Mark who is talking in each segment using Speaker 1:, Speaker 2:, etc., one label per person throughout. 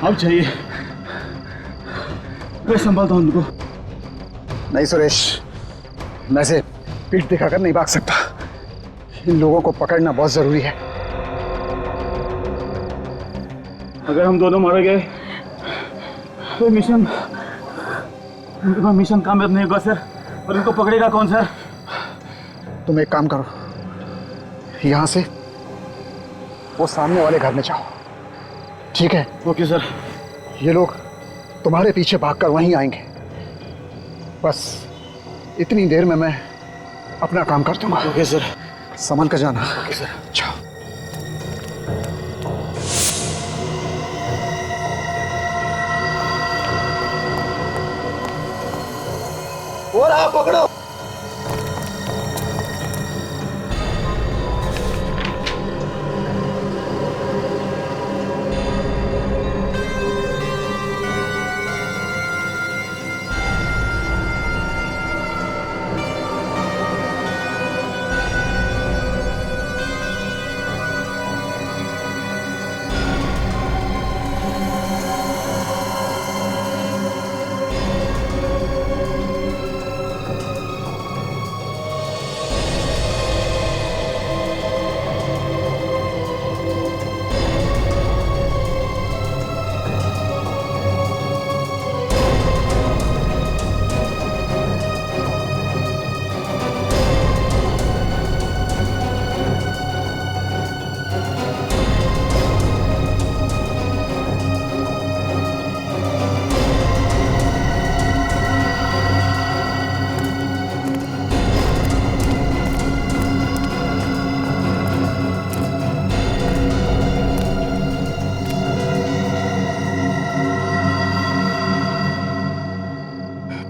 Speaker 1: अब चाहिए, मैं संभालता हूं उनको।
Speaker 2: नहीं सुरेश, मैं से पीठ दिखाकर नहीं भाग सकता। इन लोगों को पकड़ना बहुत जरूरी है।
Speaker 1: अगर हम दोनों मारे गए तो मिशन कामयाब नहीं होगा सर। और इनको पकड़ेगा कौन सर?
Speaker 2: तुम एक काम करो, यहां से वो सामने वाले घर में जाओ, ठीक है?
Speaker 1: Okay sir.
Speaker 2: ये लोग तुम्हारे पीछे भागकर वहीं आएंगे। बस इतनी देर में मैं अपना काम कर दूंगा।
Speaker 1: Okay sir.
Speaker 2: संभल कर जाना।
Speaker 1: Okay sir.
Speaker 2: जाओ।
Speaker 3: और आप पकड़ो।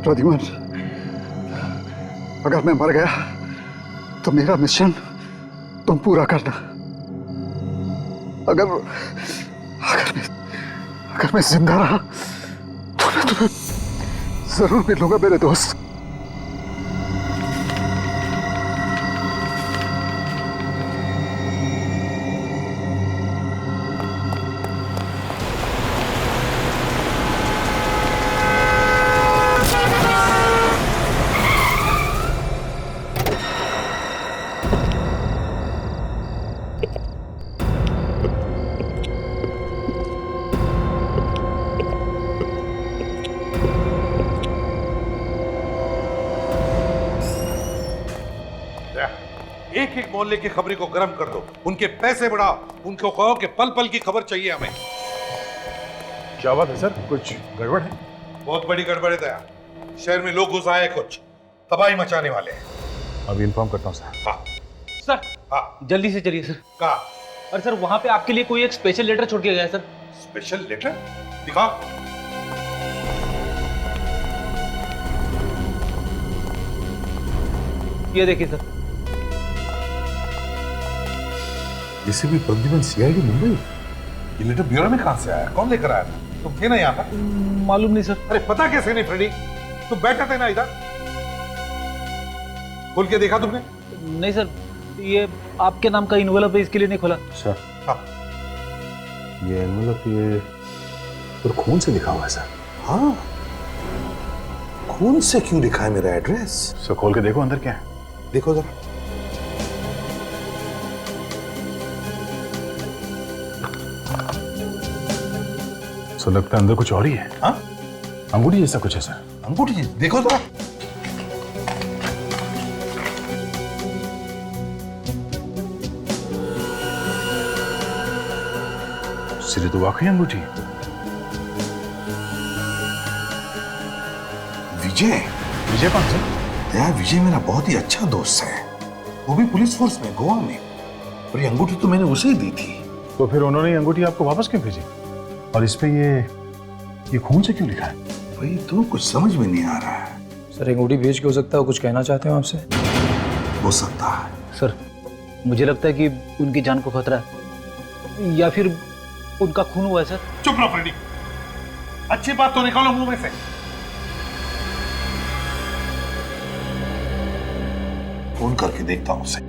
Speaker 2: प्रद्युमन, अगर मैं मर गया तो मेरा मिशन तुम पूरा करना। अगर मैं जिंदा रहा तो मैं तुम्हें जरूर मिलूंगा मेरे दोस्त।
Speaker 4: एक एक मोहल्ले की खबरी को गर्म कर दो, उनके पैसे बढ़ाओ, उनको कहो कि पल पल की खबर चाहिए हमें।
Speaker 5: क्या बात है सर, कुछ गड़बड़ है?
Speaker 4: बहुत बड़ी गड़बड़ है दया। शहर में लोग घुस आए, कुछ तबाही मचाने वाले हैं।
Speaker 5: अभी इन्फॉर्म करता हूँ सर।
Speaker 4: हाँ
Speaker 1: सर,
Speaker 4: हाँ
Speaker 1: जल्दी से चलिए सर।
Speaker 4: कहा?
Speaker 1: और सर वहां पे आपके लिए कोई एक स्पेशल लेटर छोड़ के गया है सर।
Speaker 4: Special letter? दिखा।
Speaker 1: ये देखिए सर।
Speaker 4: इसे भी प्रद्युमन सीआईडी मुंबई। ये लेटर ब्यूरो में कहां से आया? कौन लेकर आया था? तुम थे ना यहाँ पर?
Speaker 1: मालूम नहीं सर।
Speaker 4: अरे पता कैसे नहीं फ्रेडी? तुम बैठे थे ना इधर? खोल के देखा तुमने?
Speaker 1: नहीं सर, ये आपके नाम का इन्वेलप है, इसके लिए नहीं खोला।
Speaker 5: सर
Speaker 4: हाँ
Speaker 5: ये एनवेलप ये पर खून से लिखा हुआ है सर।
Speaker 4: हाँ, खून से क्यों लिखा है मेरा एड्रेस?
Speaker 5: सर खोल के देखो अंदर क्या है।
Speaker 4: देखो जरा।
Speaker 5: सर लगता है अंदर कुछ और ही है।
Speaker 4: हाँ,
Speaker 5: अंगूठी जैसा कुछ है सर।
Speaker 4: अंगूठी जी, देखो जरा।
Speaker 5: सिरे तो वाकई अंगूठी है।
Speaker 4: विजय।
Speaker 5: विजय कौन सर?
Speaker 4: दया, विजय मेरा बहुत ही अच्छा दोस्त है, वो भी पुलिस फोर्स में, गोवा में। और ये अंगूठी तो मैंने उसे ही दी थी।
Speaker 5: तो फिर उन्होंने ये अंगूठी आपको वापस क्यों भेजी? और इस पे ये खून से क्यों लिखा है?
Speaker 4: भाई तो कुछ समझ में नहीं आ रहा है।
Speaker 6: सर अंगूठी भेज के हो सकता है, कुछ कहना चाहते हो आपसे?
Speaker 4: हो सकता है।
Speaker 1: सर मुझे लगता है कि उनकी जान को खतरा है, या फिर उनका खून हुआ है सर।
Speaker 4: चुप रहो फ्रेडी, अच्छी बात तो निकालो मुंह में से। फोन करके देखता हूं उसे।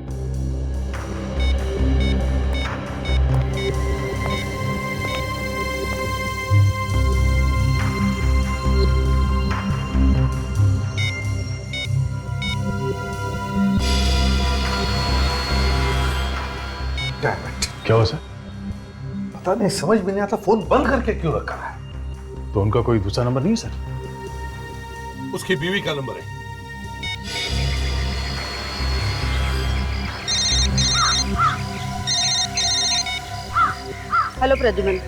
Speaker 5: क्या हुआ सर?
Speaker 4: पता नहीं, समझ में नहीं आता फोन बंद करके क्यों रखा है।
Speaker 5: तो उनका कोई दूसरा नंबर नहीं है सर?
Speaker 4: उसकी बीवी का नंबर है।
Speaker 7: हेलो प्रद्युमन,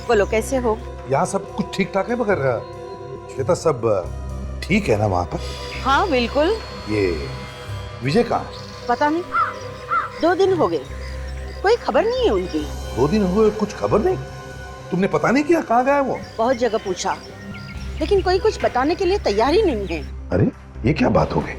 Speaker 7: बोलो कैसे हो?
Speaker 4: यहाँ सब कुछ ठीक ठाक है, मगर श्वेता सब ठीक है ना वहां पर?
Speaker 7: हाँ बिल्कुल।
Speaker 4: ये विजय कहाँ?
Speaker 7: पता नहीं, 2 दिन हो गए, कोई खबर नहीं है उनकी।
Speaker 4: 2 दिन हुए, कुछ खबर नहीं? तुमने पता नहीं किया कहाँ गया है वो?
Speaker 7: बहुत जगह पूछा, लेकिन कोई कुछ बताने के लिए तैयार ही नहीं है।
Speaker 4: अरे ये क्या बात हो गई?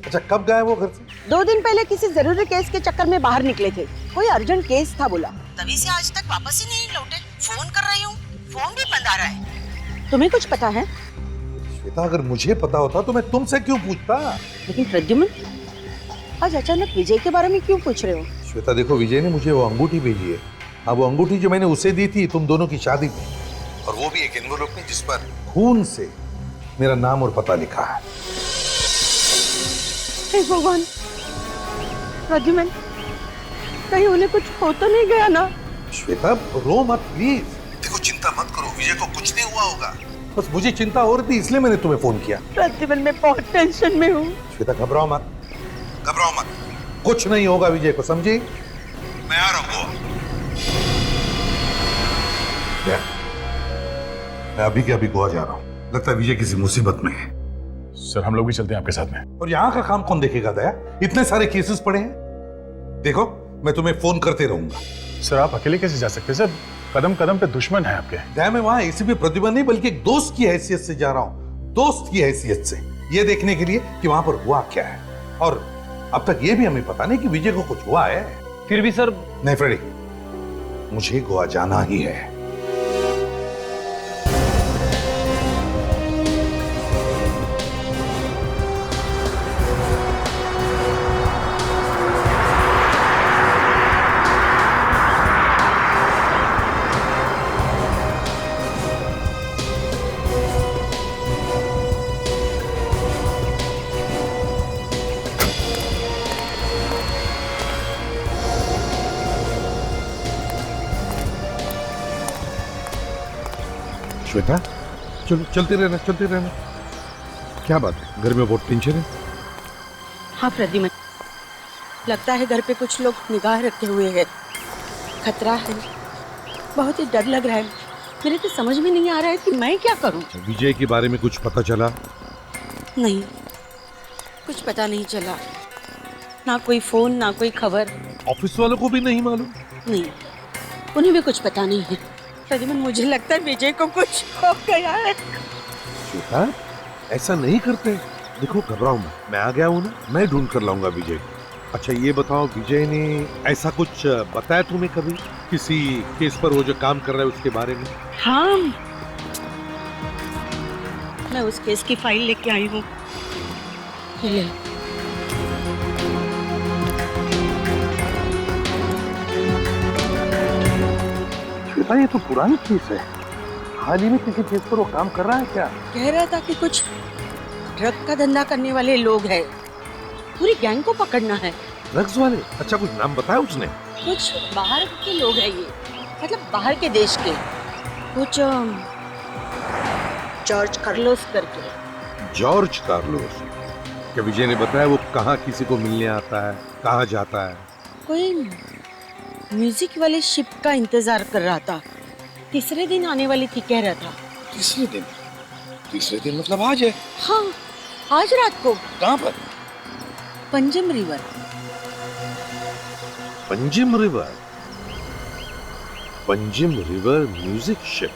Speaker 4: अच्छा, कब गया वो घर से?
Speaker 7: 2 दिन पहले किसी जरूरी केस के चक्कर में बाहर निकले थे, कोई अर्जेंट केस था बोला, तभी से आज तक वापस ही नहीं लौटे। फोन कर रही हूँ, फोन भी बंद आ रहा है। तुम्हें कुछ पता है?
Speaker 4: श्वेता, अगर मुझे पता होता तो मैं तुमसे क्यों पूछता?
Speaker 7: लेकिन प्रद्युमन, आज अचानक विजय के बारे में क्यों पूछ रहे हो?
Speaker 4: श्वेता देखो, विजय ने मुझे वो अंगूठी भेजी है। हाँ, वो अंगूठी जो मैंने उसे दी थी तुम दोनों की शादी में, और वो भी एक एनवेलप में जिस पर खून से मेरा नाम और पता लिखा है।
Speaker 7: हे भगवान, प्रद्युमन, कहीं उन्हें कुछ हो तो नहीं गया ना?
Speaker 4: श्वेता रो मत प्लीज। देखो, चिंता मत करो, विजय को कुछ नहीं हुआ होगा। बस मुझे चिंता हो रही थी, इसलिए मैंने तुम्हें फोन किया।
Speaker 7: प्रद्युमन, मैं बहुत टेंशन में हूँ।
Speaker 4: श्वेता घबराओ मत, घबराओ मत, कुछ नहीं होगा विजय को, समझी? मैं आ रहा हूँ। मैं अभी के अभी गोवा जा रहा हूँ। लगता है विजय किसी मुसीबत में है।
Speaker 5: सर हम लोग भी चलते हैं आपके साथ में।
Speaker 4: और यहाँ का काम कौन देखेगा दया? इतने सारे केसेस पड़े हैं। देखो, मैं तुम्हें फोन करते रहूंगा।
Speaker 5: सर आप अकेले कैसे जा सकते हैं सर? कदम कदम पे दुश्मन है आपके।
Speaker 4: दया, मैं वहां एसीपी प्रद्युमन नहीं बल्कि एक दोस्त की हैसियत से जा रहा हूँ। दोस्त की हैसियत से, ये देखने के लिए कि वहां पर हुआ क्या है। और अब तक ये भी हमें पता नहीं कि विजय को कुछ हुआ है।
Speaker 1: फिर भी सर।
Speaker 4: नहीं फ्रेडी, मुझे गोवा जाना ही है। श्वेता, चलो चलते रहना, चलते रहना। क्या बात है, घर में बहुत टेंशन है?
Speaker 7: हाँ प्रद्युमन, लगता है घर पे कुछ लोग निगाह रखे हुए हैं। खतरा है, बहुत ही डर लग रहा है। मेरे तो समझ में नहीं आ रहा है कि मैं क्या करूं।
Speaker 4: विजय के बारे में कुछ पता चला?
Speaker 7: नहीं, कुछ पता नहीं चला, ना कोई फोन ना कोई खबर।
Speaker 4: ऑफिस वालों को भी नहीं मालूम?
Speaker 7: नहीं, उन्हें भी कुछ पता नहीं है। प्रद्युमन, मुझे लगता है विजय को कुछ हो गया है।
Speaker 4: श्वेता, ऐसा नहीं करते। देखो, घबराओ मत, मैं आ गया हूँ ना, मैं ढूंढ कर लाऊंगा विजय को। अच्छा ये बताओ, विजय ने ऐसा कुछ बताया तुम्हें कभी किसी केस पर, वो जो काम कर रहा है उसके बारे में?
Speaker 7: हाँ, मैं उस केस की फाइल लेके आई हूँ। ले।
Speaker 4: श्वेता, ये तो पुरानी केस है। हाल ही में किसी केस पर वो काम कर रहा है क्या?
Speaker 7: कह रहा था कि कुछ ड्रग का धंधा करने वाले लोग हैं, पूरी गैंग को पकड़ना है।
Speaker 4: ड्रग्स वाले? अच्छा, कुछ नाम बताया उसने?
Speaker 7: कुछ बाहर के लोग हैं ये, मतलब बाहर के देश के, कुछ जॉर्ज कार्लोस करके।
Speaker 4: George Carlos? क्या विजय ने बताया वो कहाँ किसी को मिलने आता है, कहाँ जाता है?
Speaker 7: कोई म्यूजिक वाले शिप का इंतजार कर रहा था, तीसरे दिन आने वाली थी कह रहा था।
Speaker 4: तीसरे दिन? तीसरे दिन मतलब आज है?
Speaker 7: हाँ, आज रात को।
Speaker 4: कहाँ पर?
Speaker 7: Panjim river.
Speaker 4: Panjim river? Panjim river music ship?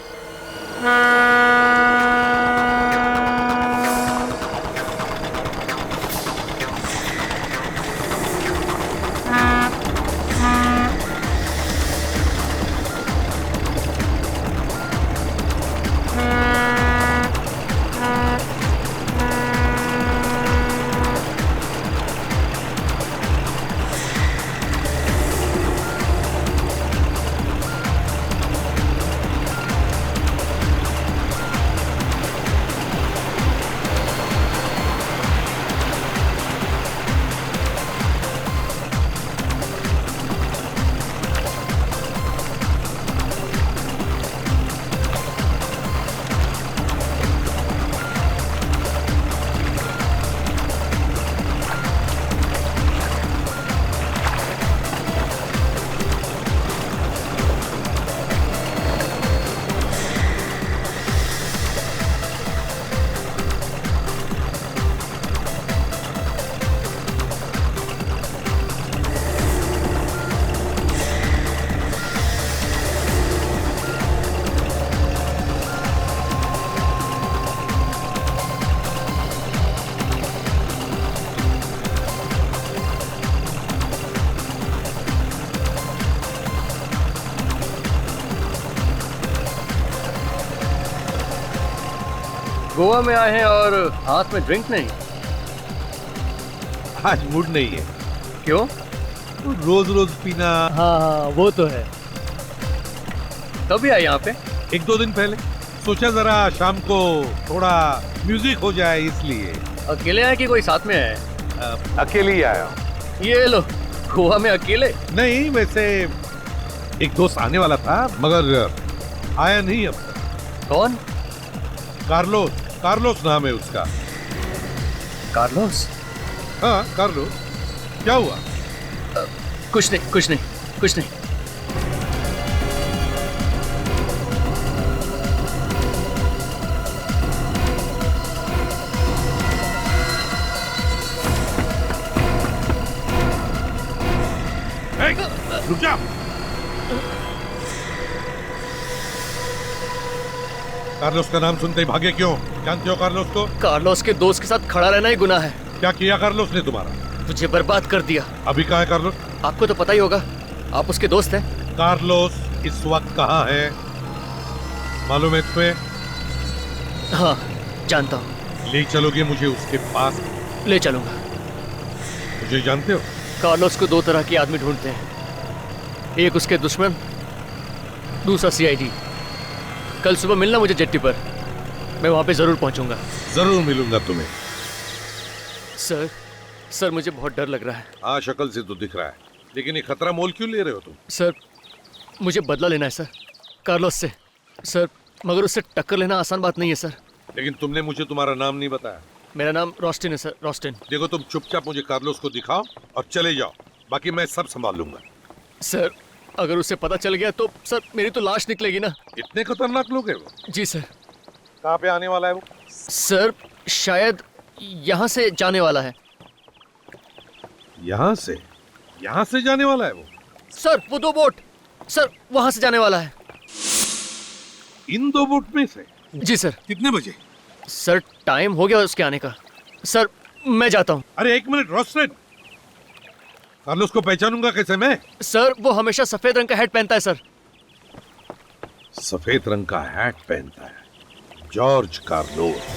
Speaker 8: Goa में आए हैं और हाथ में ड्रिंक नहीं।
Speaker 4: आज मूड नहीं है।
Speaker 8: क्यों?
Speaker 4: रोज रोज पीना।
Speaker 8: हाँ वो तो है। कभी आए यहाँ पे?
Speaker 4: 1-2 दिन पहले सोचा जरा शाम को थोड़ा म्यूजिक हो जाए, इसलिए।
Speaker 8: अकेले आए कि कोई साथ में है?
Speaker 4: अकेले ही आया।
Speaker 8: ये लो, गोवा में अकेले?
Speaker 4: नहीं, वैसे एक दोस्त आने वाला था मगर आया नहीं अब तक।
Speaker 8: कौन?
Speaker 4: कार्लोस। कार्लोस नाम है उसका।
Speaker 8: कार्लोस?
Speaker 4: हाँ कार्लोस। क्या हुआ?
Speaker 8: कुछ नहीं कुछ नहीं कुछ नहीं।
Speaker 4: रुक जा। कार्लोस का नाम सुनते ही भागे क्यों? जानते हो कार्लोस को?
Speaker 8: कार्लोस के दोस्त के साथ खड़ा रहना ही गुनाह है।
Speaker 4: क्या किया कार्लोस ने तुम्हारा?
Speaker 8: तुझे बर्बाद कर दिया।
Speaker 4: अभी कहाँ है कार्लोस?
Speaker 8: आपको तो पता ही होगा, आप उसके दोस्त हैं।
Speaker 4: कार्लोस इस वक्त कहाँ है मालूम है तुम्हें?
Speaker 8: हाँ जानता हूँ।
Speaker 4: ले चलोगे मुझे उसके पास?
Speaker 8: ले चलूंगा।
Speaker 4: मुझे जानते हो?
Speaker 8: कार्लोस को 2 तरह के आदमी ढूंढते हैं, एक उसके दुश्मन, दूसरा सीआईडी। कल सुबह मिलना मुझे जेट्टी पर, मैं वहां पे जरूर पहुंचूंगा।
Speaker 4: जरूर मिलूंगा तुम्हें।
Speaker 8: सर मुझे बहुत डर लग रहा है।
Speaker 4: हाँ शक्ल से तो दिख रहा है, लेकिन ये खतरा मोल क्यों ले रहे हो तुम?
Speaker 8: सर मुझे बदला लेना है सर, कार्लोस से। सर मगर उससे टक्कर लेना आसान बात नहीं है सर।
Speaker 4: लेकिन तुमने मुझे तुम्हारा नाम नहीं बताया।
Speaker 8: मेरा नाम रोस्टिन है सर, रोस्टिन।
Speaker 4: देखो तुम चुपचाप मुझे कार्लोस को दिखाओ और चले जाओ, बाकी मैं सब संभाल लूंगा।
Speaker 8: सर अगर उसे पता चल गया तो सर मेरी तो लाश निकलेगी ना।
Speaker 4: इतने खतरनाक लोग हैं वो?
Speaker 8: जी सर।
Speaker 4: कहाँ पे आने वाला है वो?
Speaker 8: सर शायद यहाँ से जाने वाला है।
Speaker 4: यहाँ से? यहाँ से जाने वाला है वो?
Speaker 8: सर वो 2 बोट, सर वहां से जाने वाला है।
Speaker 4: इन 2 बोट में से?
Speaker 8: जी सर।
Speaker 4: कितने बजे?
Speaker 8: सर टाइम हो गया उसके आने का। सर मैं जाता हूँ।
Speaker 4: अरे 1 मिनट रोस्टेड, कार्लोस को पहचानूंगा कैसे मैं?
Speaker 8: सर वो हमेशा सफेद रंग का हैट पहनता है सर।
Speaker 4: सफेद रंग का हैट पहनता है? George Carlos.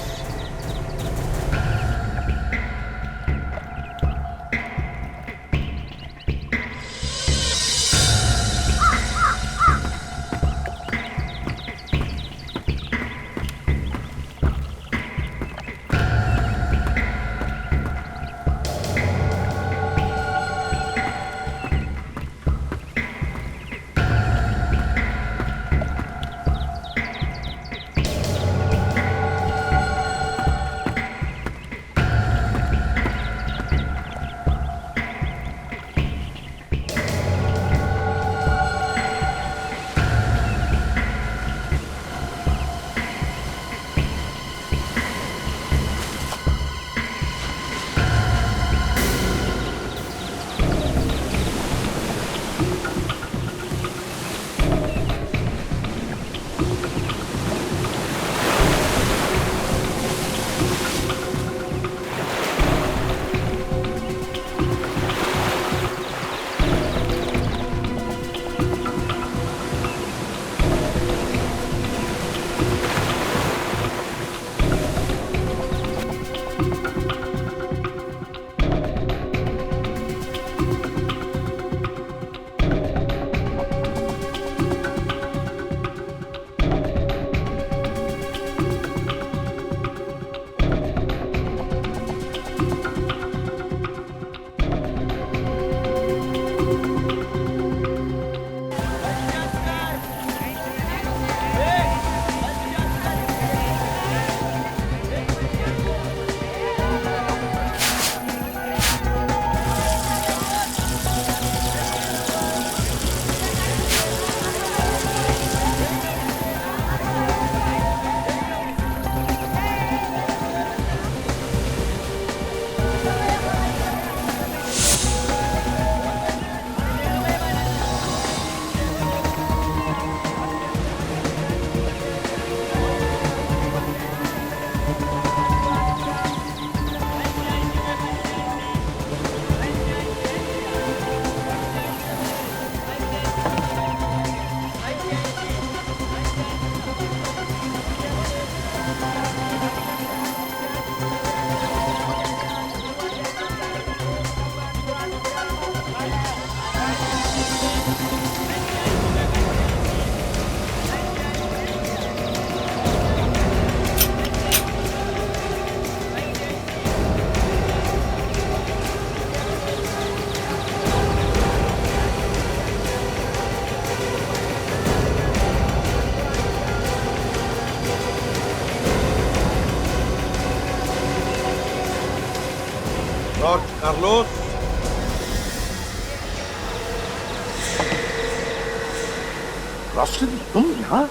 Speaker 4: रोशनी तुम यहाँ?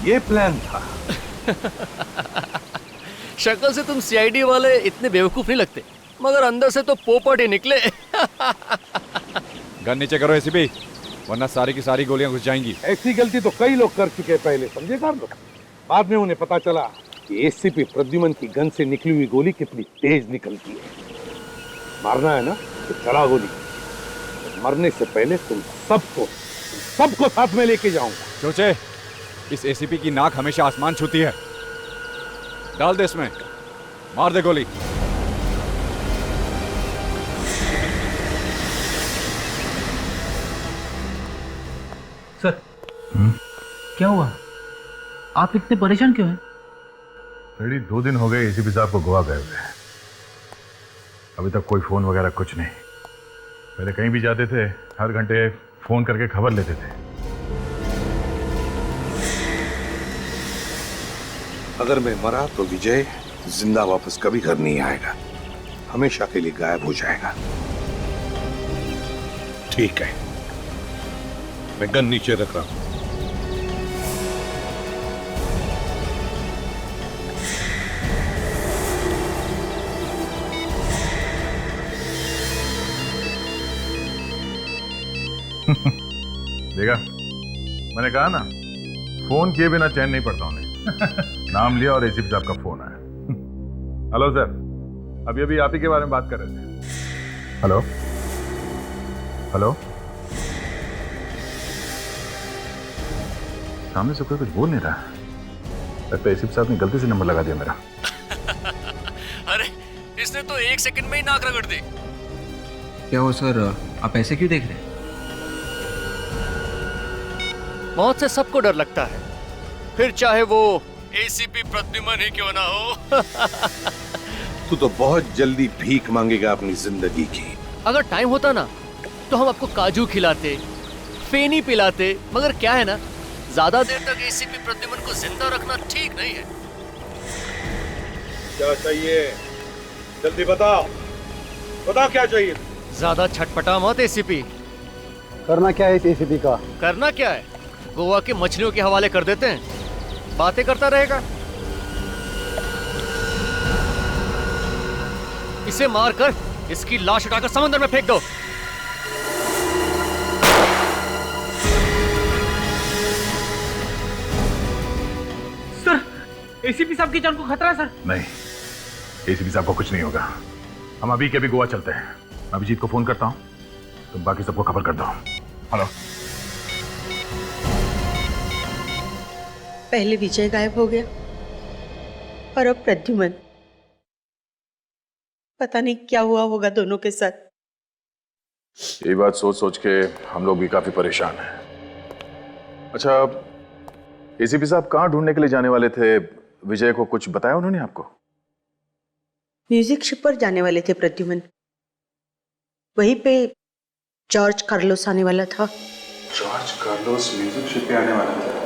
Speaker 4: ये प्लान था।
Speaker 8: शक्ल से तुम सीआईडी वाले इतने बेवकूफ नहीं लगते, मगर अंदर से तो पोपट ही निकले।
Speaker 9: गन नीचे करो एसीपी, वरना सारी की सारी गोलियां घुस जाएंगी।
Speaker 4: ऐसी गलती तो कई लोग कर चुके हैं पहले, समझे कार्लो? बाद में उन्हें पता चला कि एसीपी प्रद्युमन की गन से निकली हुई गोली कितनी तेज निकलती है। मारना है ना तो चला गोली। मरने से पहले तुम सबको साथ में लेके जाऊंगा।
Speaker 9: सोचे, इस एसीपी की नाक हमेशा आसमान छूती है। डाल दे इसमें, मार दे गोली।
Speaker 1: सर, क्या हुआ? आप इतने परेशान क्यों हैं?
Speaker 5: रेडी 2 दिन हो गए एसीपी साहब को गोवा गए हुए। अभी तक कोई फोन वगैरह कुछ नहीं। पहले कहीं भी जाते थे, हर घंटे फोन करके खबर लेते थे।
Speaker 4: अगर मैं मरा तो विजय जिंदा वापस कभी घर नहीं आएगा, हमेशा के लिए गायब हो जाएगा। ठीक है, मैं गन नीचे रख रहा हूं।
Speaker 5: देखा, मैंने कहा ना, फोन किए बिना चैन नहीं पड़ता उन्हें। नाम लिया और एसीपी साहब का फोन आया। हेलो सर, अभी अभी आप ही के बारे में बात कर रहे थे। हेलो हेलो, सामने से कोई कुछ बोल नहीं रहा। लगता है एसीपी साहब ने गलती से नंबर लगा दिया मेरा।
Speaker 8: अरे, इसने तो 1 सेकंड में ही नाक रगड़ दी।
Speaker 6: क्या हो सर, आप ऐसे क्यों देख रहे हैं?
Speaker 8: मौत से सबको डर लगता है, फिर चाहे वो एसीपी प्रद्युमन ही क्यों ना हो।
Speaker 4: तू तो बहुत जल्दी भीख मांगेगा अपनी जिंदगी की।
Speaker 8: अगर टाइम होता ना तो हम आपको काजू खिलाते, फेनी पिलाते, मगर क्या है ना, ज्यादा देर तक एसीपी प्रद्युमन को जिंदा रखना ठीक नहीं है।
Speaker 4: क्या चाहिए? जल्दी बताओ, बताओ क्या चाहिए?
Speaker 8: ज्यादा छटपटा मत एसीपी।
Speaker 2: करना क्या है इस एसीपी का?
Speaker 8: करना क्या है, गोवा के मछलियों के हवाले कर देते हैं, बातें करता रहेगा। इसे मारकर इसकी लाश उठाकर समंदर में फेंक दो।
Speaker 1: सर, एसीपी साहब की जान को खतरा है सर।
Speaker 5: नहीं, एसीपी साहब को कुछ नहीं होगा। हम अभी के अभी गोवा चलते हैं। अभिजीत को फोन करता हूँ, तुम बाकी सबको खबर कर दो। हेलो।
Speaker 7: पहले विजय गायब हो गया और अब प्रद्युमन। पता नहीं क्या हुआ होगा दोनों के साथ।
Speaker 5: ये बात सोच सोच के हम लोग भी काफी परेशान हैं। अच्छा, एसीपी साहब कहाँ ढूंढने के लिए जाने वाले थे? विजय को कुछ बताया उन्होंने आपको?
Speaker 7: म्यूजिक शिप पर जाने वाले थे प्रद्युमन। वहीं पे जॉर्ज कार्लोस आने वाला था।
Speaker 5: जॉर्ज कार्लोस म्यूजिक शिप पे आने वाला था।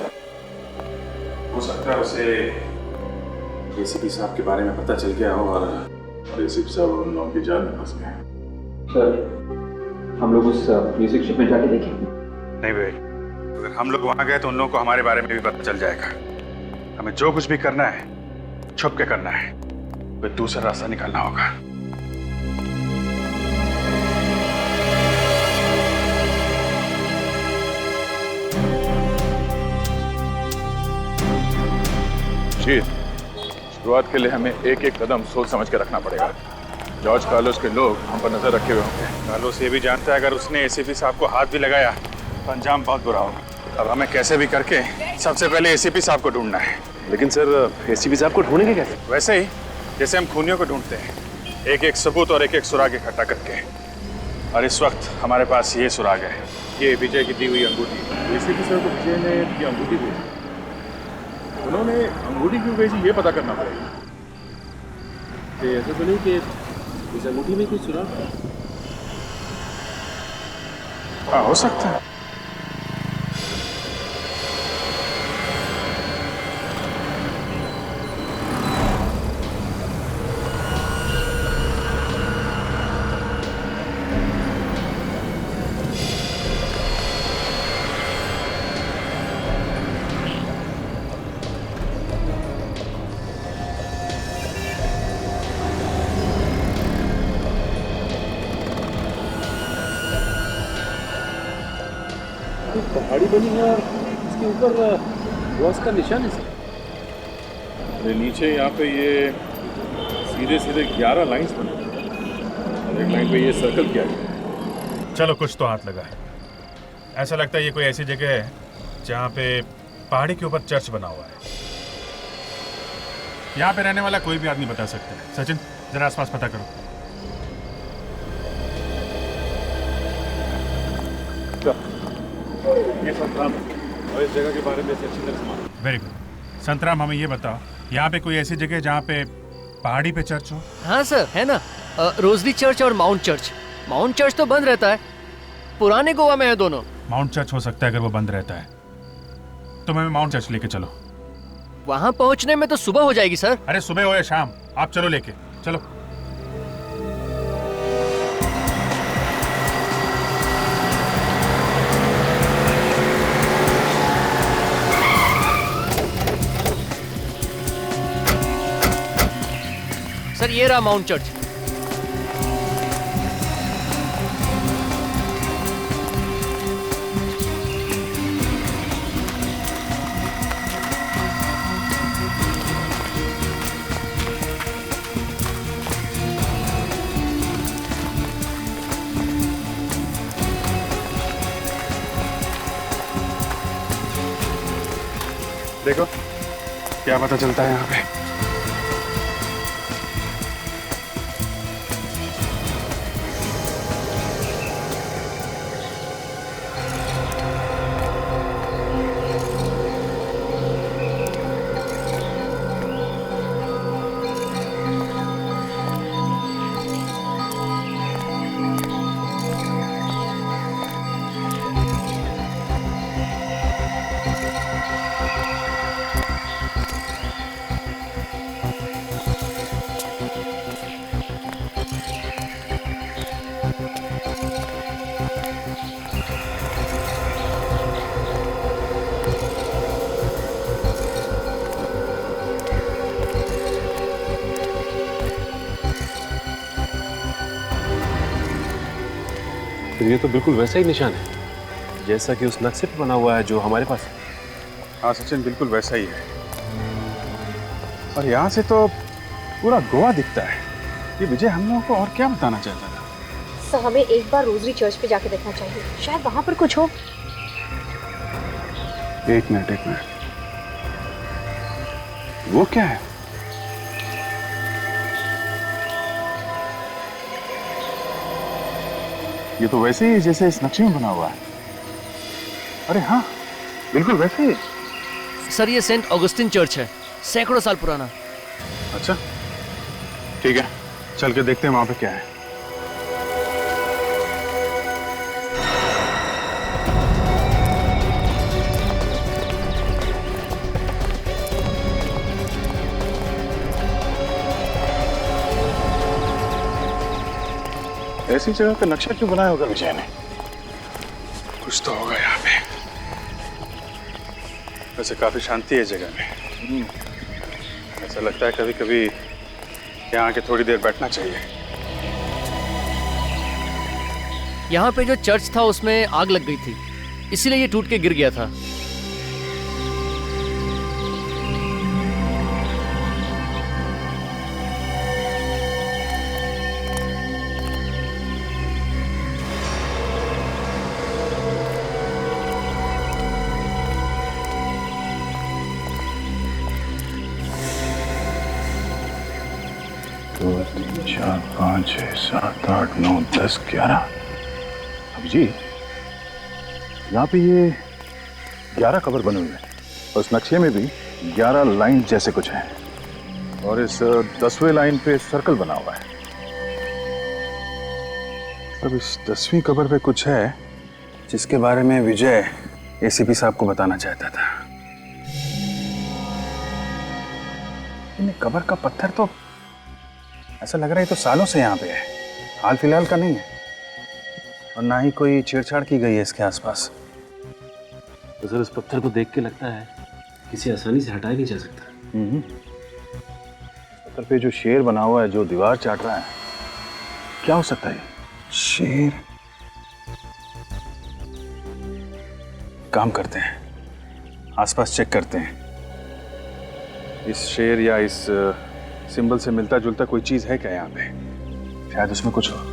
Speaker 5: हो सकता है उसे एसीपी साहब के बारे में पता चल गया हो और एसीपी साहब उन लोगों की जाल में फंस गए।
Speaker 10: सर, हम लोग उस म्यूजिक शिप में जाके देखेंगे।
Speaker 5: नहीं भाई, अगर हम लोग वहां गए तो उन लोगों को हमारे बारे में भी पता चल जाएगा। हमें जो कुछ भी करना है छुप के करना है, कोई दूसरा रास्ता निकालना होगा। शुरुआत के लिए हमें एक एक कदम सोच समझ के रखना पड़ेगा। जॉर्ज कार्लोस के लोग हम पर नजर रखे हुए होंगे। कार्लोस ये भी जानता है अगर उसने एसीपी साहब को हाथ भी लगाया तो अंजाम बहुत बुरा होगा। अब हमें कैसे भी करके सबसे पहले एसीपी साहब को ढूंढना है।
Speaker 10: लेकिन सर, एसीपी साहब को ढूंढेंगे कैसे?
Speaker 5: वैसे ही जैसे हम खूनियों को ढूंढते हैं, एक एक सबूत और एक एक सुराग इकट्ठा करके। और इस वक्त हमारे पास ये सुराग है, ये विजय की दी हुई अंगूठी। एसीपी साहब को विजय ने ये अंगूठी दी, उन्होंने अंगूठी क्यों भेजी ये पता करना पड़ेगा।
Speaker 10: ऐसा तो नहीं कि इस अंगूठी में कुछ सुराग है?
Speaker 5: हाँ, हो सकता है। पहाड़ी बनी है और इसके ऊपर बॉस का निशान है सर। अरे नीचे यहाँ पे ये सीधे सीधे 11 लाइंस बने और एक लाइन पे ये सर्कल किया गया। चलो कुछ तो हाथ लगा है। ऐसा लगता है ये कोई ऐसी जगह है जहाँ पे पहाड़ी के ऊपर चर्च बना हुआ है। यहाँ पे रहने वाला कोई भी आदमी बता सकता है। सचिन जरा आसपास पता करो। ये संतराम और इस जगह के बारे में अच्छी तरह से। Very good. संतराम, हमें ये बताओ, यहाँ पे कोई ऐसी जगह है जहाँ पे पहाड़ी पे चर्च हो?
Speaker 8: हाँ सर, है ना। रोजली चर्च और माउंट चर्च। माउंट चर्च तो बंद रहता है, पुराने गोवा में है दोनों।
Speaker 5: माउंट चर्च हो सकता है अगर वो बंद रहता है तो हमें माउंट चर्च लेके चलो।
Speaker 8: वहां पहुंचने में तो सुबह हो जाएगी सर।
Speaker 5: अरे सुबह हो या शाम, आप चलो लेके चलो।
Speaker 8: सर ये रहा माउंट चर्च।
Speaker 5: देखो क्या पता चलता है यहाँ पे।
Speaker 10: ये तो बिल्कुल वैसा ही निशान है जैसा कि उस नक्शे पर बना हुआ है जो हमारे पास है।
Speaker 5: हाँ सचिन, बिल्कुल वैसा ही है। और यहाँ से तो पूरा गोवा दिखता है। ये विजय हम लोगों को और क्या बताना चाहता था?
Speaker 11: सर हमें एक बार रोजरी चर्च पे जाके देखना चाहिए, शायद वहां पर कुछ हो।
Speaker 5: एक मिनट। वो क्या है? ये तो वैसे ही जैसे इस नक्शे में बना हुआ है। अरे हाँ, बिल्कुल वैसे ही।
Speaker 8: सर ये सेंट ऑगस्टिन चर्च है, सैकड़ों साल पुराना।
Speaker 5: अच्छा ठीक है, चल के देखते हैं वहां पे क्या है। ऐसी जगह का नक्शा क्यों बनाया होगा विजय ने? कुछ तो होगा यहाँ पे। वैसे काफी शांति है जगह में। ऐसा लगता है कभी कभी यहाँ आके थोड़ी देर बैठना चाहिए।
Speaker 8: यहाँ पे जो चर्च था उसमें आग लग गई थी, इसीलिए ये टूट के गिर गया था।
Speaker 5: दो, तीन, चार, 5, 6, 7, 8, 9, 10, 11। अभी जी यहाँ पे ये 11 कबर बने हुए हैं। उस नक्शे में भी 11 लाइन जैसे कुछ हैं और इस 10वें लाइन पे सर्कल बना हुआ है। अब इस 10वीं कबर पे कुछ है जिसके बारे में विजय एसीपी साहब को बताना चाहता था। इन कबर का पत्थर तो ऐसा लग रहा है तो सालों से यहाँ पे है, हाल फिलहाल का नहीं है। और ना ही कोई छेड़छाड़ की गई है इसके आसपास।
Speaker 10: तो सर इस पत्थर को देख के लगता है किसी आसानी से हटाया नहीं जा सकता।
Speaker 5: पत्थर पे जो शेर बना हुआ है जो दीवार चाट रहा है, क्या हो सकता है? शेर काम करते हैं, आसपास चेक करते हैं। इस शेर या इस सिंबल से मिलता जुलता कोई चीज है क्या यहाँ पे? शायद उसमें कुछ हो।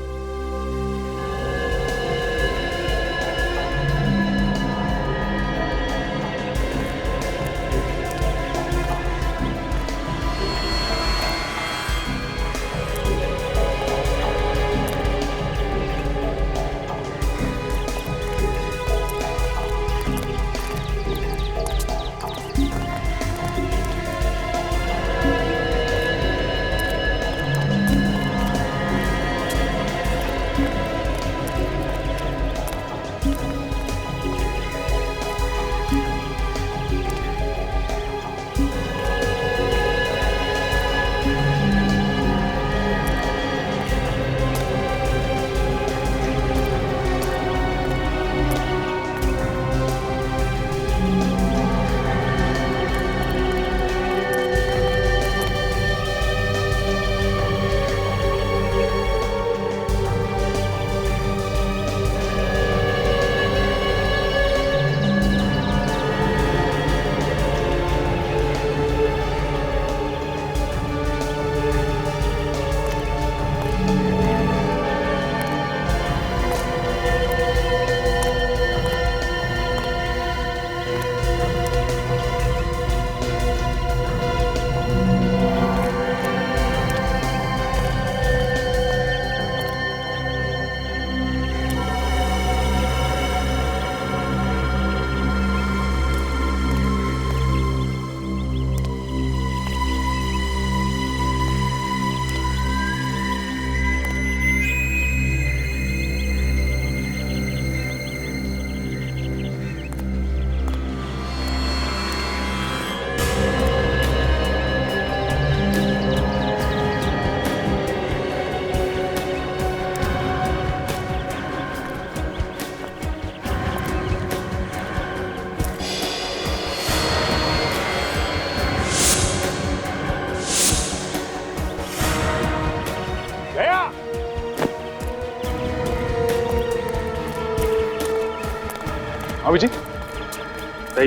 Speaker 5: अभी जी,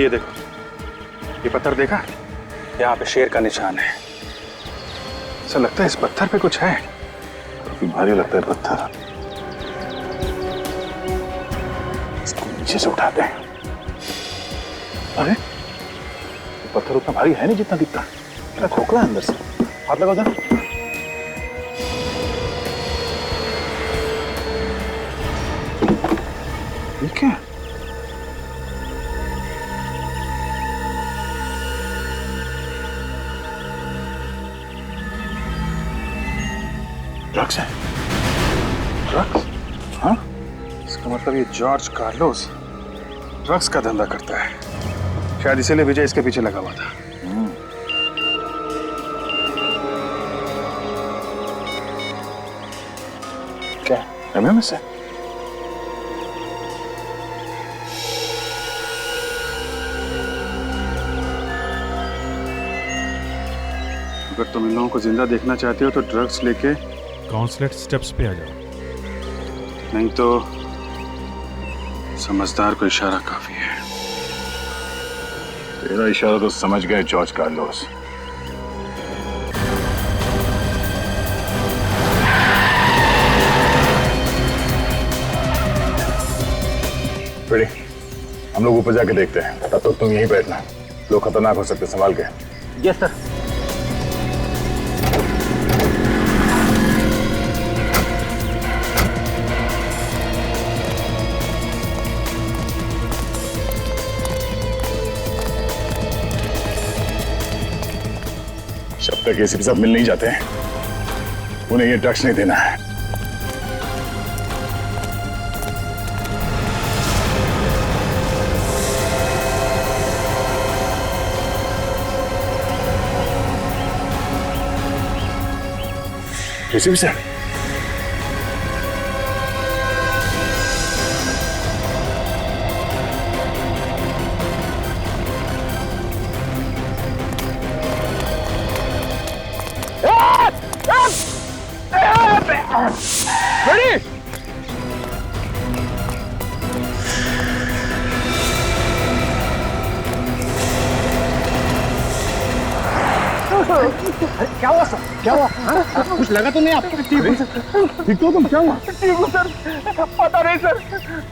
Speaker 5: ये देखो, ये पत्थर देखा? यहाँ पे शेर का निशान है। ऐसा लगता है इस पत्थर पे कुछ है। काफी भारी लगता है पत्थर। इसको नीचे से उठाते हैं। अरे, ये पत्थर उतना भारी है नहीं जितना दिखता है। क्या खोखला है अंदर से। हाथ लगाओ जरा। ठीक है। ड्रग्स है। ड्रग्स? हाँ? इसका मतलब ये जॉर्ज कार्लोस ड्रग्स का धंधा करता है। शायद इसीलिए विजय इसके पीछे लगा हुआ था। क्या? एमएमएस है? अगर तुम इन लोगों को जिंदा देखना चाहते हो तो ड्रग्स लेके
Speaker 12: काउंसलेट स्टेप्स पे आ जाओ।
Speaker 5: नहीं तो समझदार को इशारा काफी है।
Speaker 13: तेरा इशारा तो समझ गए जॉर्ज कार्लोस। रेडी, हम लोग ऊपर जाके देखते हैं। तब तक तुम यहीं बैठना, लोग खतरनाक हो सकते, संभाल के।
Speaker 1: Yes sir.
Speaker 13: जब तक एसीपी साहब मिल नहीं जाते हैं, उन्हें ये ड्रग्स नहीं देना है। एसीपी साहब,
Speaker 8: रेडी?
Speaker 2: क्या हुआ सर? क्या हुआ? हाँ? कुछ लगा तो नहीं आपको? ठीक तो तुम, क्या हुआ?
Speaker 3: सर पता नहीं सर,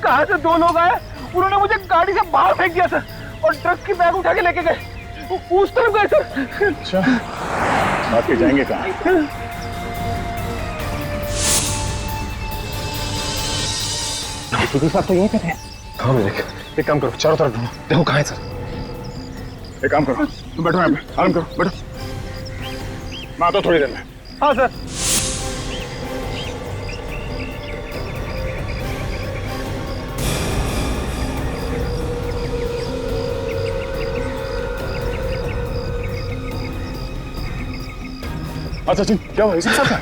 Speaker 3: कहाँ से दो लोग आए, उन्होंने मुझे गाड़ी से बाहर फेंक दिया सर और ट्रक की बैग उठा के लेके गए, उस तरफ गए सर।
Speaker 13: अच्छा, भाग के जाएंगे कहाँ?
Speaker 2: साहब तो यहीं पे थे। हाँ मेरे, एक काम करो, चारों तरफ ढूंढो, देखो कहाँ है सर।
Speaker 13: एक काम करो, तुम बैठो यहाँ पे, आराम करो, बैठो। मैं आता हूँ थोड़ी देर में।
Speaker 3: हाँ सर।
Speaker 13: अच्छा सचिन, क्या हुआ एसीपी साहब?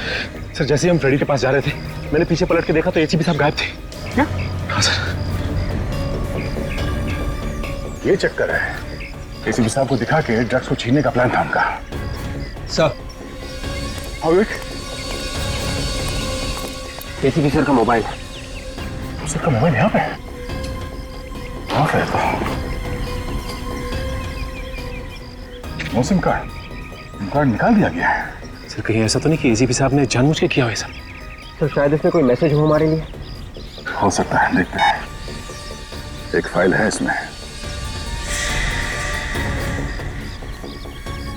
Speaker 10: सर जैसे ही हम फ्रेडी के पास जा रहे थे, मैंने पीछे पलट के देखा तो एसीपी साहब गायब थे।
Speaker 13: क्या?
Speaker 10: हाँ सर।
Speaker 13: ये चक्कर है, एसीपी साहब को दिखा के ड्रग्स को छीनने का प्लान था उनका।
Speaker 6: सर,
Speaker 13: हाँ विवेक,
Speaker 10: एसीपी सर का मोबाइल।
Speaker 13: सर का मोबाइल यहाँ पे? हाँ फिर तो नो सिम कार्ड निकाल दिया गया है।
Speaker 10: सर कहीं ऐसा तो नहीं कि एसीपी साहब ने जानबूझ के किया हो ऐसा?
Speaker 6: सर शायद इसमें कोई मैसेज हो हमारे लिए।
Speaker 13: हो सकता है, देखते हैं। एक फाइल है इसमें।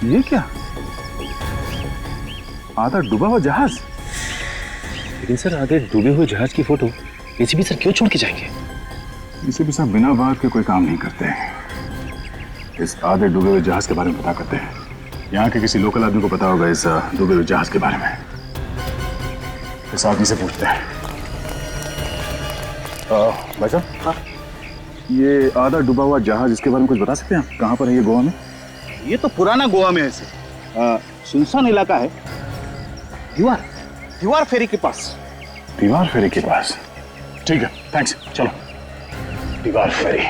Speaker 13: ये क्या? आधा डूबा हुआ जहाज।
Speaker 10: लेकिन सर आधे डूबे हुए जहाज की फोटो एसीपी सर क्यों छोड़ के जाएंगे?
Speaker 13: एसीपी साहब बिना बात के कोई काम नहीं करते। इस आधे डूबे हुए जहाज के बारे में पता करते हैं। यहाँ के किसी लोकल आदमी को पता होगा इस डूबे हुए जहाज के बारे में। इस आदमी से पूछते हैं। भाई साहब, हाँ, ये आधा डूबा हुआ जहाज, इसके बारे में कुछ बता सकते हैं आप? कहाँ पर है ये गोवा में?
Speaker 3: ये तो पुराना गोवा में है सर, सुनसान इलाका है। दीवार फेरी के पास।
Speaker 13: दीवार फेरी के पास, ठीक है, थैंक्स, चलो। दीवार फेरी।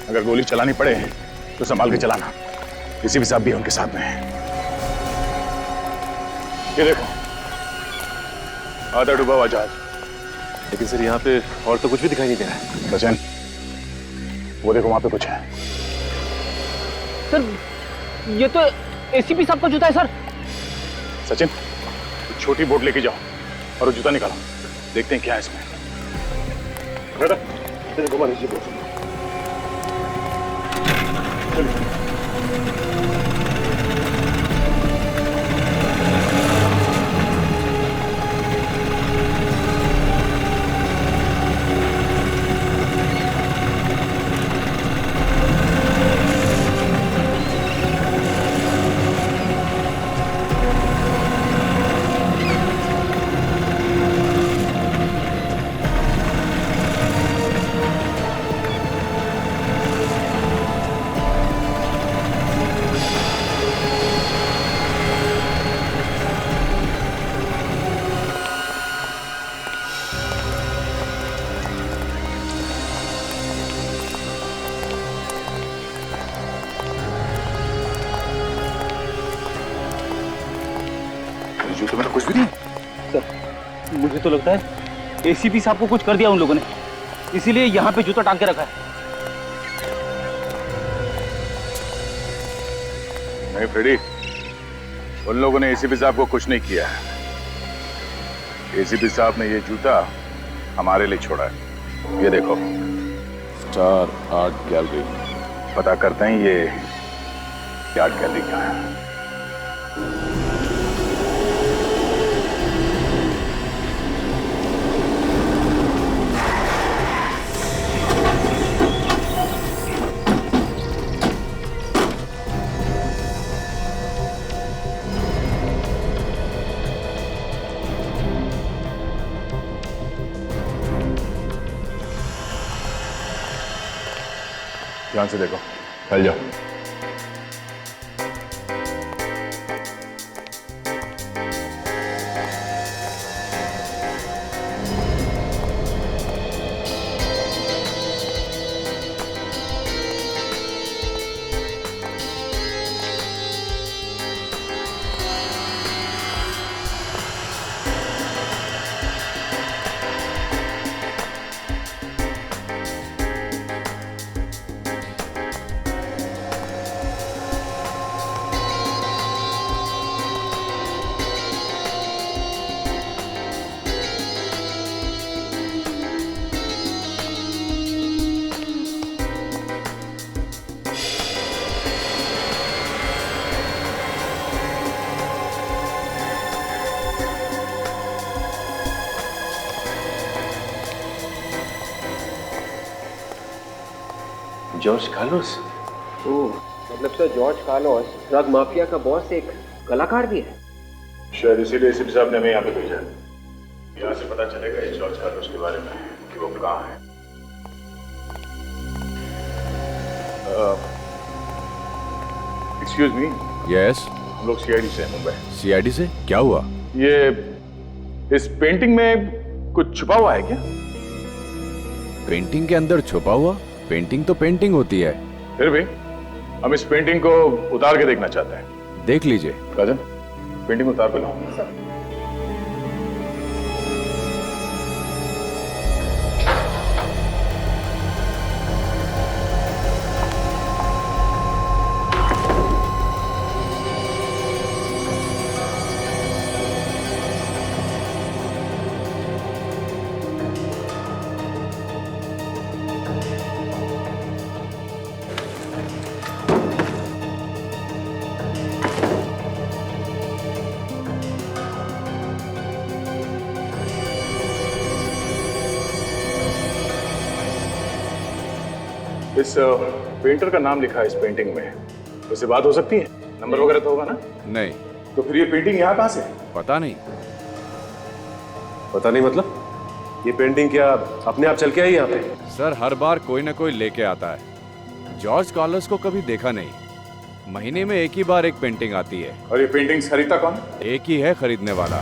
Speaker 13: अगर गोली चलानी पड़े तो संभाल के चलाना, किसी भी साहब भी उनके साथ में है। ये देखो, आधा डूबा हुआ जहाज।
Speaker 10: लेकिन सर यहाँ पे और तो कुछ भी दिखाई नहीं दे रहा है।
Speaker 13: सचिन, वो देखो वहां पे कुछ है।
Speaker 3: सर ये तो एसीपी साहब का जूता है सर।
Speaker 13: सचिन, छोटी बोट लेके जाओ और वो जूता निकालो, देखते हैं क्या है इसमें। घुमा लीजिए बोट। जूते में तो कुछ भी नहीं।
Speaker 3: सर मुझे तो लगता है एसीपी साहब को कुछ कर दिया उन लोगों ने, इसीलिए यहाँ पे जूता टांग के रखा है।
Speaker 13: नहीं फ्रेडी, उन लोगों ने एसीपी साहब को कुछ नहीं किया। एसीपी साहब ने ये जूता हमारे लिए छोड़ा है। ये देखो, स्टार आर्ट गैलरी। पता करते हैं ये आर्ट गैलरी क्या है।
Speaker 5: ध्यान से देखो।
Speaker 13: चल जाओ।
Speaker 10: George Carlos? ओह, मतलब sir George Carlos drug mafia का बॉस एक कलाकार भी है।
Speaker 5: शायद इसीलिए एसीपी साहब ने हमें यहाँ पे भेजा। यहाँ से पता चलेगा इस जॉर्ज कार्लोस के बारे में कि वो कहाँ है। Excuse me.
Speaker 9: यस।
Speaker 5: हम लोग सीआईडी से हैं, मुंबई।
Speaker 9: सीआईडी से? क्या हुआ?
Speaker 5: ये इस पेंटिंग में कुछ छुपा हुआ है क्या?
Speaker 9: पेंटिंग के अंदर छुपा हुआ? पेंटिंग तो पेंटिंग होती है।
Speaker 5: फिर भी हम इस पेंटिंग को उतार के देखना चाहते हैं।
Speaker 9: देख लीजिए।
Speaker 5: राजन, पेंटिंग उतार के लाओ। इस पेंटर का नाम लिखा है इस पेंटिंग में, उससे बात हो सकती है? नंबर वगैरह तो होगा ना?
Speaker 9: नहीं।
Speaker 5: तो फिर ये पेंटिंग यहाँ कहाँ से?
Speaker 9: पता नहीं।
Speaker 10: पता नहीं मतलब? ये पेंटिंग क्या अपने आप चल के आई यहाँ पे?
Speaker 9: सर हर बार कोई ना कोई लेके आता है। जॉर्ज कार्लोस को कभी देखा नहीं। महीने में एक ही बार एक पेंटिंग आती है।
Speaker 5: और ये पेंटिंग्स खरीदता कौन?
Speaker 9: एक ही है खरीदने वाला,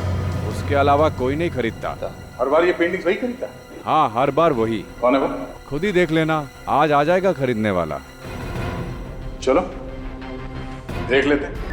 Speaker 9: उसके अलावा कोई नहीं खरीदता।
Speaker 5: हर बार ये पेंटिंग्स वही खरीदता?
Speaker 9: हाँ, हर बार वही।
Speaker 5: कौन है वो?
Speaker 9: खुद ही देख लेना, आज आ जाएगा खरीदने वाला।
Speaker 5: चलो देख लेते हैं।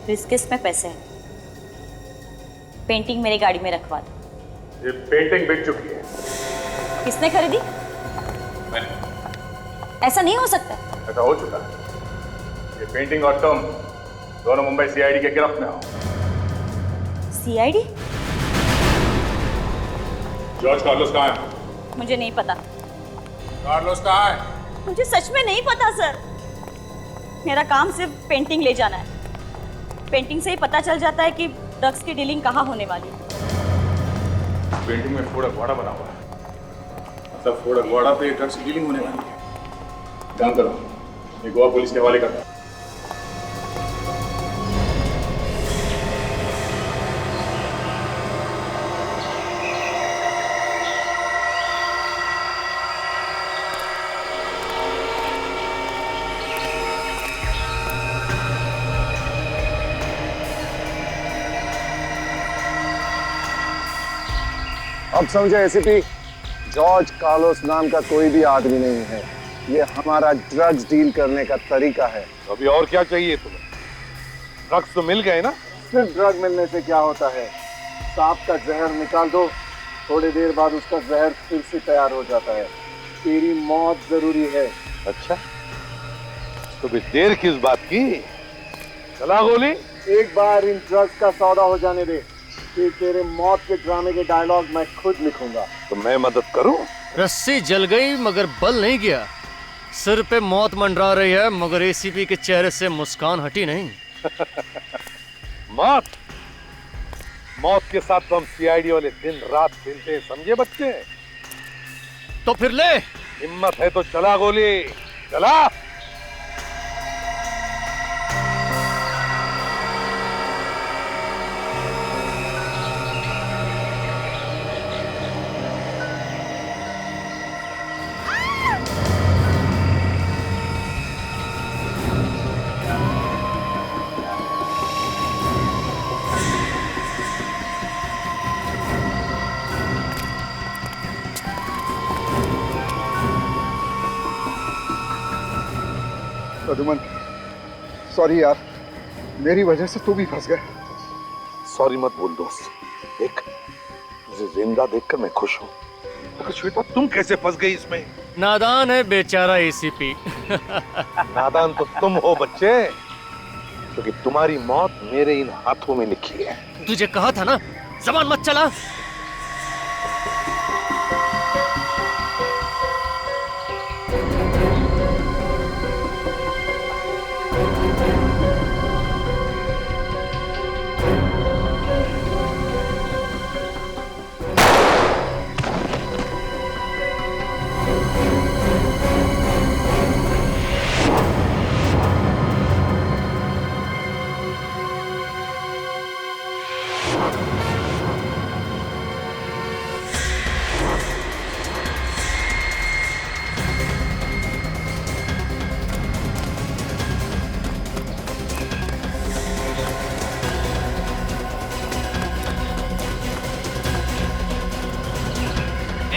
Speaker 14: इस किस्त में पैसे हैं। पेंटिंग मेरी गाड़ी में रखवा दो।
Speaker 5: ये पेंटिंग बिक चुकी है।
Speaker 14: किसने खरीदी?
Speaker 5: मैंने।
Speaker 14: ऐसा नहीं हो सकता।
Speaker 5: ऐसा हो चुका है। ये पेंटिंग और तुम दोनों मुंबई सीआईडी के गिरफ्त में हो।
Speaker 14: सीआईडी?
Speaker 5: जॉर्ज कार्लोस कहाँ है?
Speaker 14: मुझे नहीं पता।
Speaker 5: कार्लोस कहाँ है?
Speaker 14: मुझे सच में नहीं पता सर। मेरा काम सिर्फ पेंटिंग ले जाना है। पेंटिंग से ही पता चल जाता है कि ड्रग्स की डीलिंग कहाँ होने वाली है।
Speaker 5: पेंटिंग में फोड़ा घोड़ा बना हुआ है, मतलब फोड़ा घोड़ा पे ड्रग्स की डीलिंग होने वाली है। काम करो, ये गोवा पुलिस के हवाले करता।
Speaker 2: अब समझे एसीपी, जॉर्ज कार्लोस नाम का कोई भी आदमी नहीं है। ये हमारा ड्रग्स डील करने का तरीका है।
Speaker 4: अभी और क्या चाहिए तुम्हें? ड्रग्स तो मिल गए ना?
Speaker 2: सिर्फ ड्रग मिलने से क्या होता है, सांप का जहर निकाल दो, थोड़ी देर बाद उसका जहर फिर से तैयार हो जाता है। तेरी मौत जरूरी है।
Speaker 4: अच्छा, तो भी देर किस बात की? चला गोली।
Speaker 2: एक बार इन ड्रग्स का सौदा हो जाने दे, फिर तेरे मौत के ड्रामे के डायलॉग मैं खुद लिखूंगा।
Speaker 4: तो मैं मदद करूं?
Speaker 8: रस्सी जल गई मगर बल नहीं गया। सिर पे मौत मंडरा रही है मगर एसीपी के चेहरे से मुस्कान हटी नहीं।
Speaker 4: मौत मौत के साथ तो हम सीआईडी वाले दिन रात खेलते हैं, समझे बच्चे?
Speaker 8: तो फिर ले।
Speaker 4: हिम्मत है तो चला गोली, चला।
Speaker 2: प्रद्युमन, सॉरी यार, मेरी वजह से तू भी फंस गया।
Speaker 4: सॉरी मत बोल दोस्त, देख तुझे जिंदा देखकर मैं खुश हूँ। तो श्वेता तुम कैसे फंस गई इसमें?
Speaker 8: नादान है बेचारा एसीपी।
Speaker 4: नादान तो तुम हो बच्चे, क्योंकि तुम्हारी मौत मेरे इन हाथों में लिखी है।
Speaker 8: तुझे कहा था ना, जबान मत चला।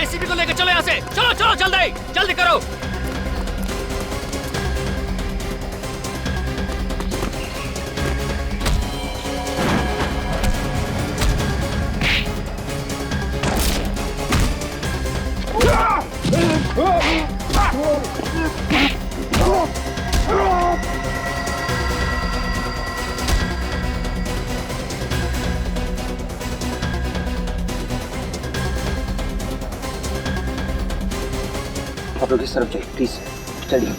Speaker 8: एसीपी को लेकर चलो यहाँ से। चलो चलो जल्दी जल्दी करो।
Speaker 10: आप लोग इस तरफ जाइए प्लीज, चलिए।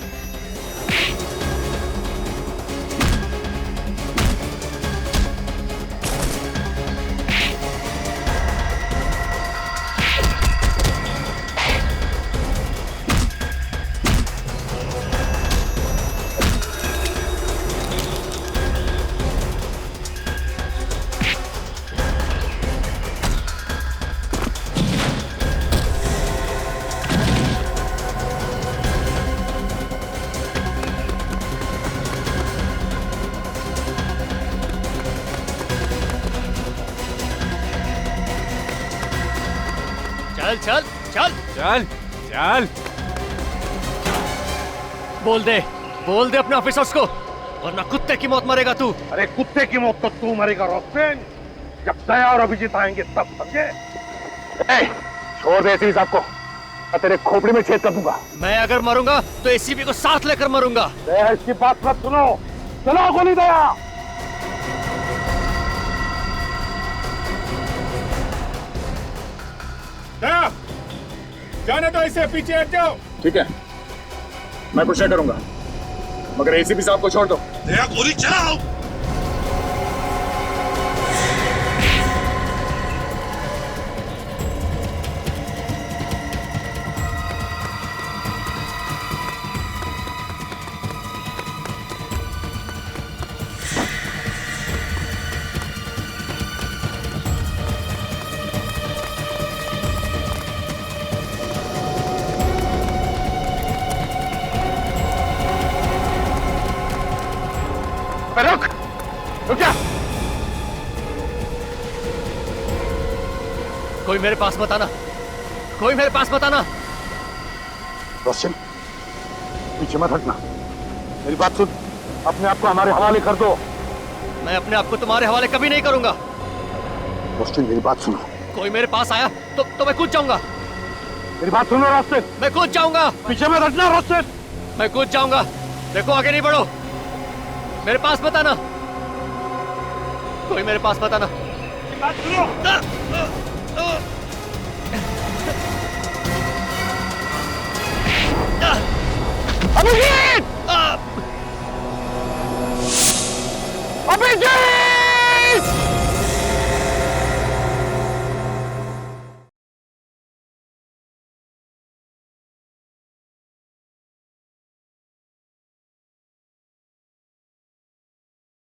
Speaker 8: चल चल चल
Speaker 9: चल चल।
Speaker 8: बोल दे अपने ऑफिसर्स को, वरना कुत्ते की मौत मरेगा तू।
Speaker 4: अरे कुत्ते की मौत तो तू मरेगा रोस्टेन, जब दया और अभिजीत आएंगे तब, समझे? छोड़ दे एसीपी साहब को, मैं तेरे खोपड़ी में छेद कर दूंगा।
Speaker 8: मैं अगर मरूंगा तो एसीपी को साथ लेकर मरूंगा।
Speaker 4: दया इसकी बात मत सुनो, चलो गोली दया।
Speaker 12: दया, जाने दो, इसे पीछे हट जाओ।
Speaker 13: ठीक है, मैं कुछ नहीं करूंगा, मगर एसीपी साहब को छोड़ दो।
Speaker 4: दया गोली चलाओ। रुक रुक जा।
Speaker 8: कोई मेरे पास मत आना, कोई मेरे पास मत आना।
Speaker 4: रोशन, पीछे मत हटना, मेरी बात सुन, अपने आप को हमारे हवाले कर दो।
Speaker 8: मैं अपने आप को तुम्हारे हवाले कभी नहीं करूंगा।
Speaker 13: रोस्टेन मेरी बात सुनो।
Speaker 8: कोई मेरे पास आया तो मैं कूद जाऊंगा।
Speaker 3: मेरी बात सुनो रोस्टेन।
Speaker 8: मैं कूद जाऊंगा।
Speaker 3: पीछे मत हटना रोस्टेन।
Speaker 8: मैं कूद जाऊंगा। देखो आगे नहीं बढ़ो। मेरे पास मत आना। कोई मेरे पास मत आना।
Speaker 3: बात सुनो। अभिजीत! अभिजीत!